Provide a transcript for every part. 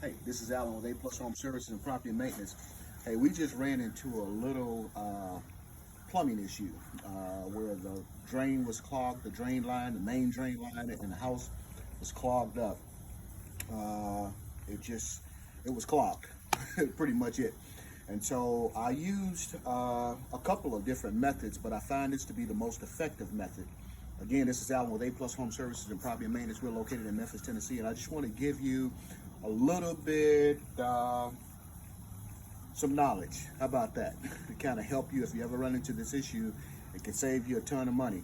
Hey, this is Alan with A Plus Home Services and Property Maintenance. Hey, we just ran into a little plumbing issue where the drain was clogged, the drain line, the main drain line in the house was clogged up. It was clogged, pretty much it. And so I used a couple of different methods, but I find this to be the most effective method. Again, this is Alan with A Plus Home Services and Property Maintenance. We're located in Memphis, Tennessee, and I just want to give you a little bit, some knowledge. How about that? To kind of help you if you ever run into this issue. It can save you a ton of money.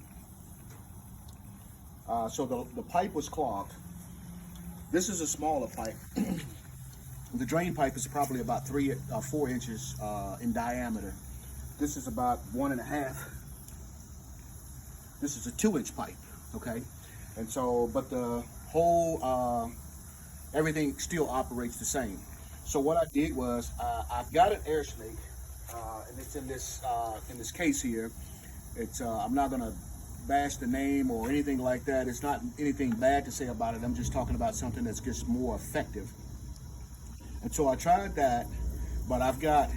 So the pipe was clogged. This is a smaller pipe. The drain pipe is probably about 4 inches in diameter. This is about 1.5. This is a 2-inch pipe, okay? And so, but the whole, everything still operates the same. So what I did was, I've got an air snake, and it's in this case here. It's, I'm not gonna bash the name or anything like that. It's not anything bad to say about it. I'm just talking about something that's just more effective. And so I tried that, but I've got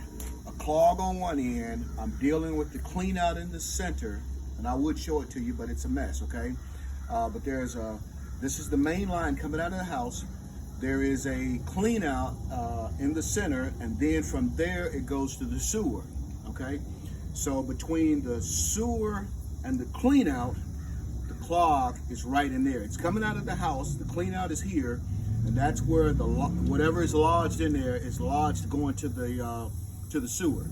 a clog on one end. I'm dealing with the clean out in the center, and I would show it to you, but it's a mess, okay? But this is the main line coming out of the house. There is a clean out in the center, and then from there it goes to the sewer, okay? So between the sewer and the clean out, the clog is right in there. It's coming out of the house, the clean out is here, and that's where whatever is lodged in there is lodged going to the sewer.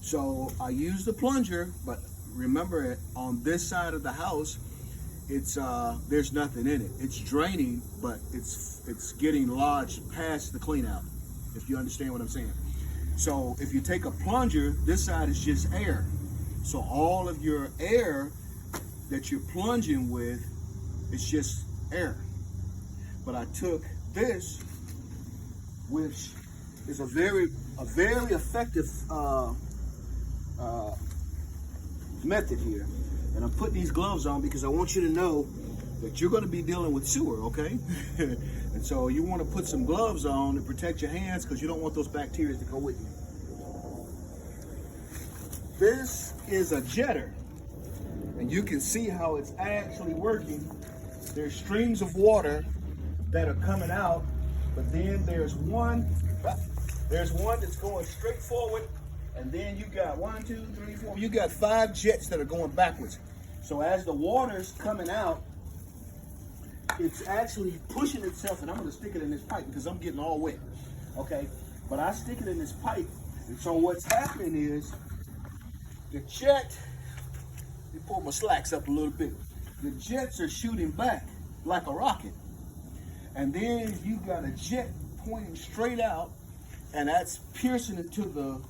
So I used the plunger, but remember, on this side of the house, it's there's nothing in it. It's draining, but it's getting lodged past the clean out, if you understand what I'm saying. So if you take a plunger, this side is just air. So all of your air that you're plunging with is just air. But I took this, which is a very effective method here, and I'm putting these gloves on because I want you to know that you're going to be dealing with sewer, okay? And so you want to put some gloves on to protect your hands because you don't want those bacteria to go with you. This is a jetter, and you can see how it's actually working. There's streams of water that are coming out, but then there's one that's going straight forward. And then you got 1, 2, 3, 4. You got 5 jets that are going backwards. So as the water's coming out, it's actually pushing itself. And I'm going to stick it in this pipe because I'm getting all wet. Okay, but I stick it in this pipe. And so what's happening is the jet. Let me pull my slacks up a little bit. The jets are shooting back like a rocket, and then you got a jet pointing straight out. And that's piercing into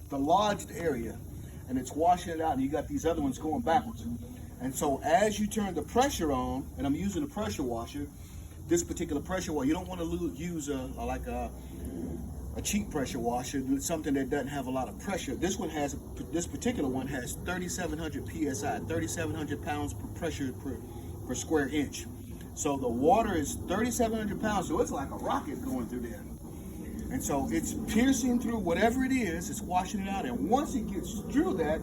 the lodged area, and it's washing it out, and you got these other ones going backwards. And so as you turn the pressure on, and I'm using a pressure washer, this particular pressure washer, you don't want to use a cheap pressure washer, something that doesn't have a lot of pressure. This particular one has 3,700 PSI, 3,700 pounds per pressure per square inch. So the water is 3,700 pounds, so it's like a rocket going through there. And so it's piercing through whatever it is, it's washing it out. And once it gets through that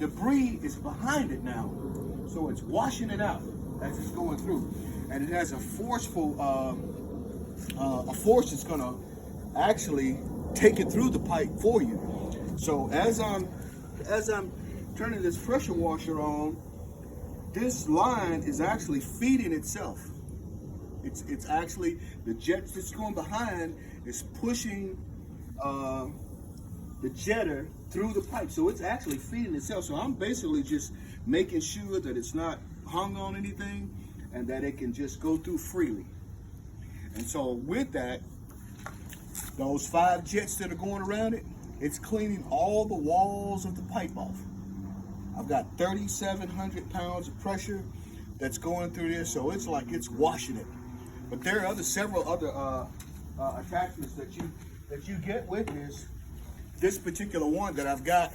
debris is behind it now. So it's washing it out as it's going through. And it has a forceful, a force that's gonna actually take it through the pipe for you. So as I'm turning this pressure washer on, this line is actually feeding itself. It's actually, the jet that's going behind is pushing the jetter through the pipe. So it's actually feeding itself. So I'm basically just making sure that it's not hung on anything and that it can just go through freely. And so with that, those 5 jets that are going around it, it's cleaning all the walls of the pipe off. I've got 3,700 pounds of pressure that's going through there, so it's like it's washing it. But there are several other attachments that you get with this particular one that I've got.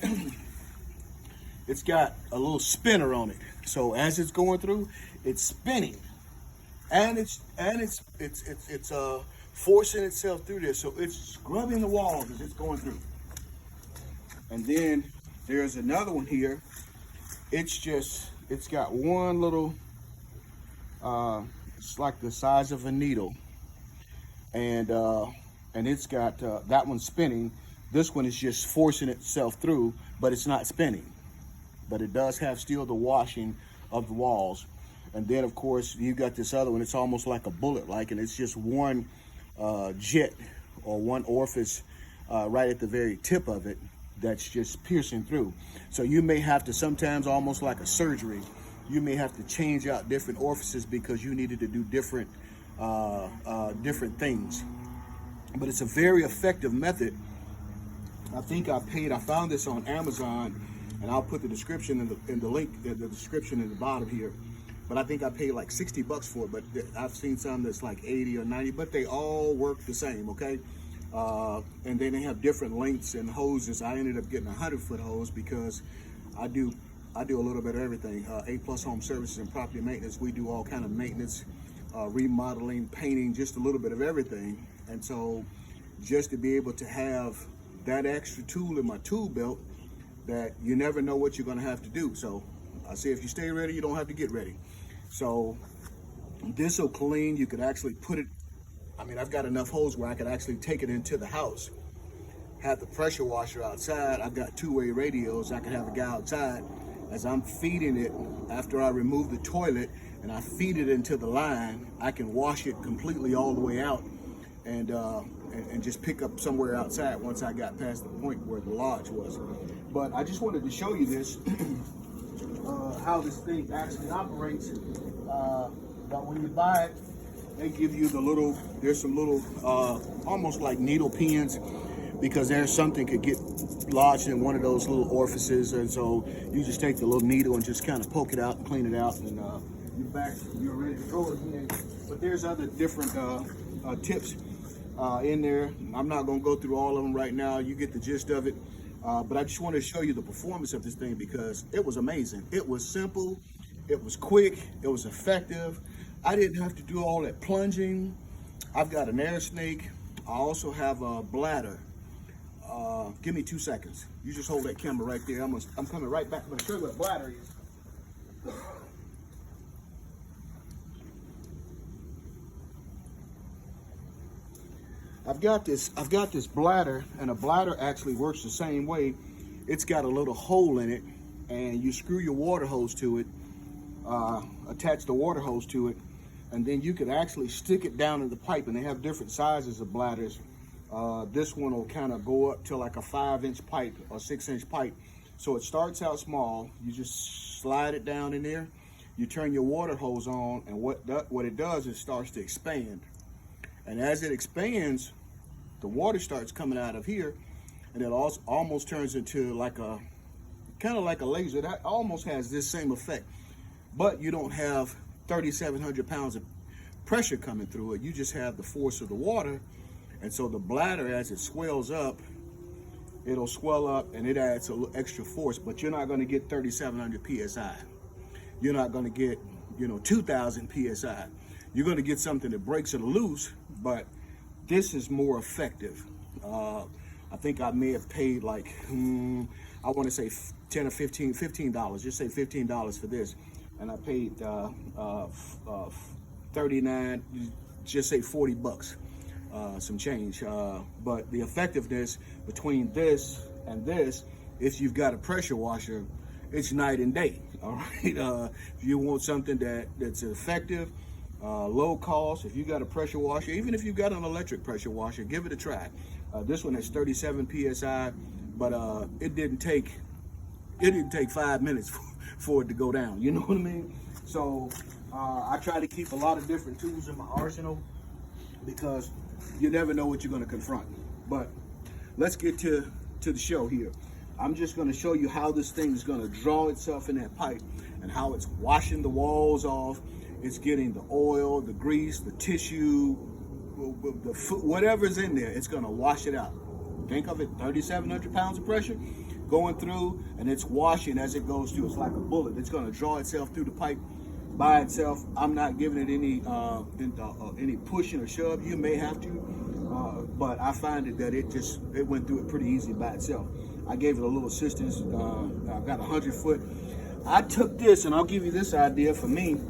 It's got a little spinner on it, so as it's going through, it's spinning, and it's forcing itself through there. So it's scrubbing the walls as it's going through. And then there's another one here. It's got one little, it's like the size of a needle. And it's got, that one's spinning. This one is just forcing itself through, but it's not spinning. But it does have still the washing of the walls. And then of course, you've got this other one, it's almost like a bullet, and it's just one jet or one orifice right at the very tip of it that's just piercing through. So you may have to, sometimes almost like a surgery, you may have to change out different orifices because you needed to do different things. But it's a very effective method. I think I found this on Amazon, and I'll put the description in the link, the description in the bottom here. But I think I paid like $60 for it, but I've seen some that's like 80 or 90, but they all work the same, okay? And then they have different lengths and hoses. I ended up getting a 100-foot hose because I do a little bit of everything. A+ Home Services and Property Maintenance, we do all kind of maintenance, remodeling, painting, just a little bit of everything. And so just to be able to have that extra tool in my tool belt, that you never know what you're gonna have to do. So I say if you stay ready, you don't have to get ready. So this will clean. You could actually put it, I mean, I've got enough hose where I could actually take it into the house, have the pressure washer outside. I've got two-way radios. I can have a guy outside as I'm feeding it. After I remove the toilet and I feed it into the line, I can wash it completely all the way out and just pick up somewhere outside once I got past the point where the lodge was. But I just wanted to show you this, how this thing actually operates. But when you buy it, they give you there's some little, almost like needle pins, because there's something could get lodged in one of those little orifices. And so you just take the little needle and just kind of poke it out and clean it out, and you're ready to go again. But there's other different tips in there. I'm not gonna go through all of them right now. You get the gist of it. But I just wanted to show you the performance of this thing because it was amazing. It was simple, it was quick, it was effective. I didn't have to do all that plunging. I've got an air snake. I also have a bladder. Give me 2 seconds. You just hold that camera right there. I'm coming right back. I'm gonna show you what a bladder is. I've got this bladder, and a bladder actually works the same way. It's got a little hole in it, and you screw your water hose to it, attach the water hose to it, and then you could actually stick it down in the pipe. And they have different sizes of bladders. This one will kind of go up to like a 5-inch pipe or 6-inch pipe. So it starts out small. You just slide it down in there. You turn your water hose on, and what it does is starts to expand. And as it expands, the water starts coming out of here, and it also almost turns into like a, kind of like a laser. That almost has this same effect, but you don't have 3,700 pounds of pressure coming through it. You just have the force of the water. And so the bladder, as it swells up, it'll swell up and it adds a little extra force, but you're not going to get 3,700 PSI. You're not going to get, 2,000 PSI. You're going to get something that breaks it loose, but this is more effective. I think I may have paid like, I want to say $10 or $15, just say $15 for this. And I paid 39, just say 40 bucks, some change. But the effectiveness between this and this, if you've got a pressure washer, it's night and day, all right? If you want something that's effective, low cost, if you got a pressure washer, even if you've got an electric pressure washer, give it a try. This one has 37 PSI, but it didn't take 5 minutes for it to go down, you know what I mean? So I try to keep a lot of different tools in my arsenal because you never know what you're going to confront. But let's get to the show here. I'm just going to show you how this thing is going to draw itself in that pipe and how it's washing the walls off. It's getting the oil, the grease, the tissue, the food, whatever's in there, it's going to wash it out. Think of it, 3,700 pounds of pressure going through, and it's washing as it goes through. It's like a bullet. It's going to draw itself through the pipe by itself. I'm not giving it any pushing or shove. You may have to, but I find it that it went through it pretty easy by itself. I gave it a little assistance. I got 100 foot. I took this, and I'll give you this idea for me.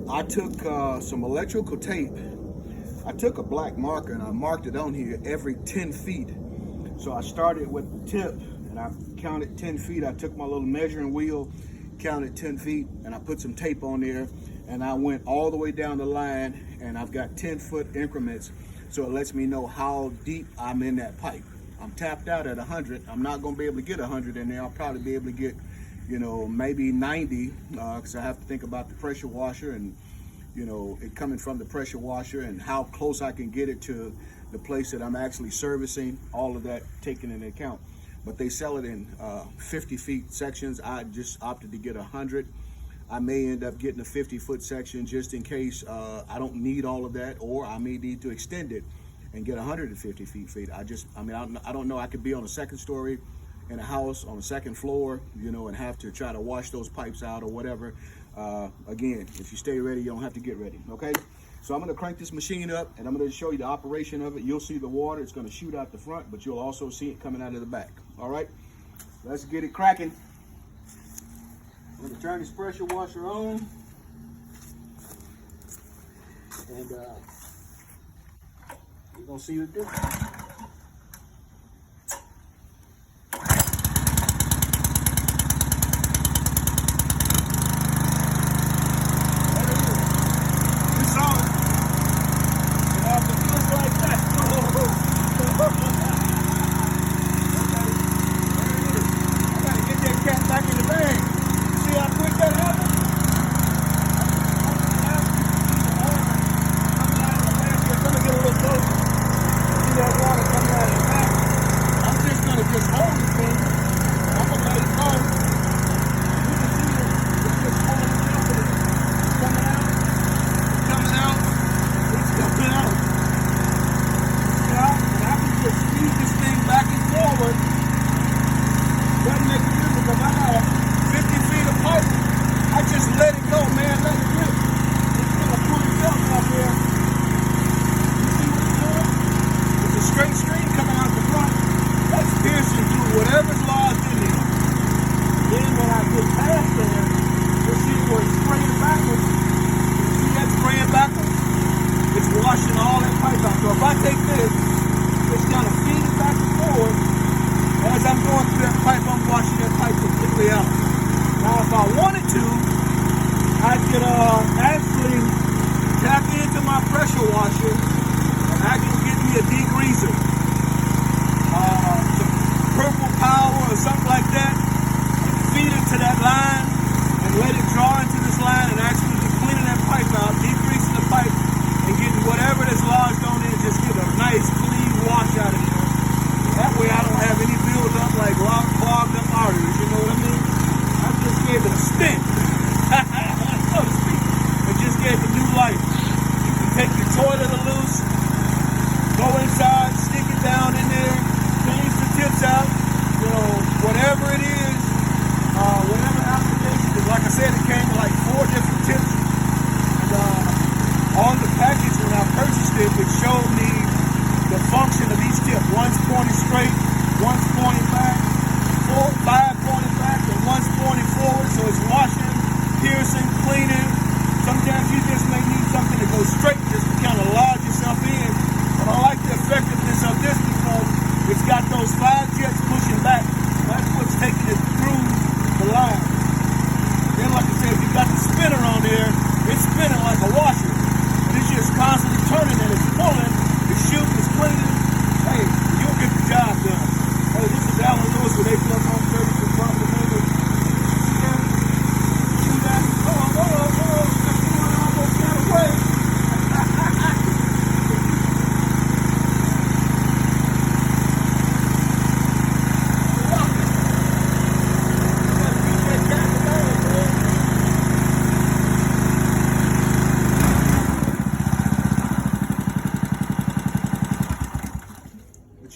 I took some electrical tape. I took a black marker and I marked it on here every 10 feet. So I started with the tip and I counted 10 feet. I took my little measuring wheel, counted 10 feet, and I put some tape on there, and I went all the way down the line, and I've got 10-foot increments. So it lets me know how deep I'm in that pipe. I'm tapped out at 100. I'm not gonna be able to get 100 in there. I'll probably be able to get, maybe 90, because I have to think about the pressure washer and, it coming from the pressure washer and how close I can get it to the place that I'm actually servicing, all of that taken into account. But they sell it in 50 feet sections. I just opted to get 100. I may end up getting a 50-foot section just in case I don't need all of that, or I may need to extend it and get 150 feet. I don't know. I could be on a second story in a house on the second floor, and have to try to wash those pipes out or whatever. Again, if you stay ready, you don't have to get ready, okay? So I'm gonna crank this machine up and I'm gonna show you the operation of it. You'll see the water, it's gonna shoot out the front, but you'll also see it coming out of the back, all right? Let's get it cracking. I'm gonna turn this pressure washer on. And you're gonna see what it does.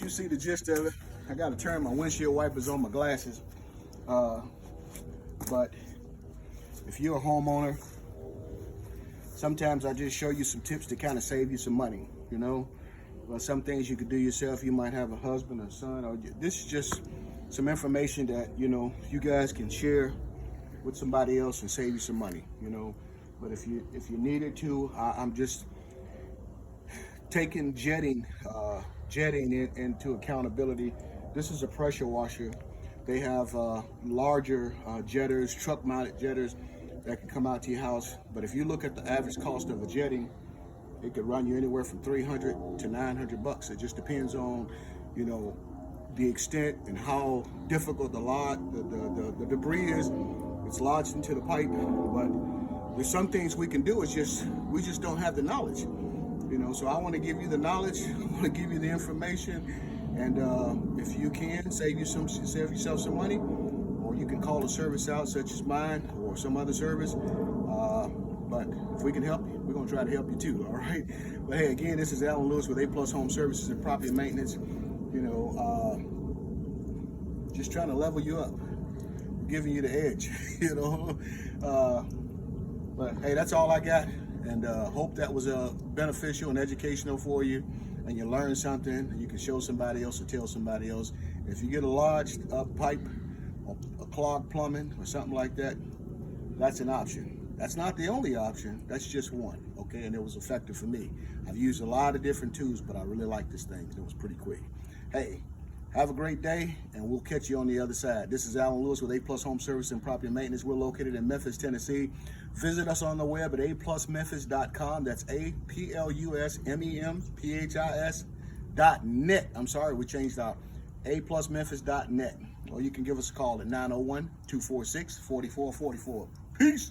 See the gist of it. I got to turn my windshield wipers on my glasses, but if you're a homeowner, sometimes I just show you some tips to kind of save you some money, you know. Well, some things you could do yourself. You might have a husband or son, or this is just some information that, you know, you guys can share with somebody else and save you some money, you know. But if you needed to, I'm just taking jetting into accountability. This is a pressure washer. They have larger jetters, truck-mounted jetters that can come out to your house. But if you look at the average cost of a jetting, it could run you anywhere from $300 to $900. It just depends on, you know, the extent and how difficult the debris is. It's lodged into the pipe, but there's some things we can do. We just don't have the knowledge, you know. So I want to give you the knowledge. I want to give you the information, and if you can save yourself some money, or you can call a service out such as mine or some other service. But if we can help you, we're gonna try to help you too. All right. But hey, again, this is Alan Lewis with A+ Home Services and Property Maintenance. You know, just trying to level you up, giving you the edge. You know. But hey, that's all I got, and hope that was beneficial and educational for you, and you learned something, and you can show somebody else or tell somebody else. If you get a lodged up pipe or a clogged plumbing or something like that, that's an option. That's not the only option. That's just one, okay? And it was effective for me. I've used a lot of different tools, but I really like this thing. It was pretty quick. Hey, have a great day, and we'll catch you on the other side. This is Alan Lewis with A+ Home Service and Property Maintenance. We're located in Memphis, Tennessee. Visit us on the web at aplusmemphis.com. That's aplusmemphis.net. I'm sorry, we changed our aplusmemphis.net. Or you can give us a call at 901-246-4444. Peace.